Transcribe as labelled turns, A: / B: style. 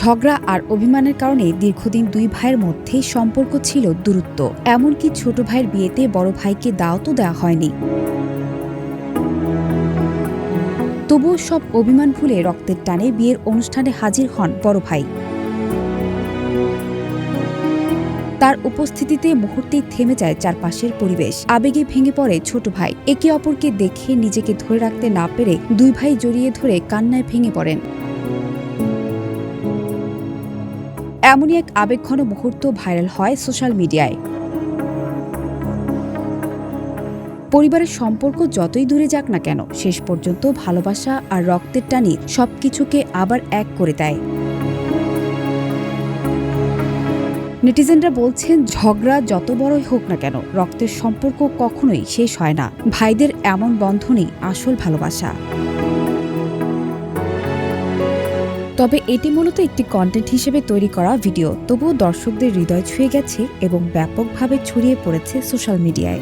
A: ঝগড়া আর অভিমানের কারণে দীর্ঘদিন দুই ভাইয়ের মধ্যে সম্পর্ক ছিল দূরত্ব। এমনকি ছোট ভাইয়ের বিয়েতে বড় ভাইকে দাওয়াতও দেওয়া হয়নি। তবুও সব অভিমান ভুলে রক্তের টানে বিয়ের অনুষ্ঠানে হাজির হন বড় ভাই। তার উপস্থিতিতে মুহূর্তেই থেমে যায় চারপাশের পরিবেশ। আবেগে ভেঙে পড়ে ছোট ভাই। একে অপরকে দেখে নিজেকে ধরে রাখতে না পেরে দুই ভাই জড়িয়ে ধরে কান্নায় ভেঙে পড়েন। এমনই এক আবেগঘন মুহূর্ত ভাইরাল হয় সোশ্যাল মিডিয়ায়। পরিবারের সম্পর্ক যতই দূরে যাক না কেন, শেষ পর্যন্ত ভালোবাসা আর রক্তের টানি সবকিছুকে আবার এক করে দেয়। নেটিজেনরা বলছেন, ঝগড়া যত বড়ই হোক না কেন, রক্তের সম্পর্ক কখনোই শেষ হয় না। ভাইদের এমন বন্ধনই আসল ভালোবাসা। তবে এটি মূলত একটি কন্টেন্ট হিসেবে তৈরি করা ভিডিও, তবুও দর্শকদের হৃদয় ছুঁয়ে গেছে এবং ব্যাপকভাবে ছড়িয়ে পড়েছে সোশ্যাল মিডিয়ায়।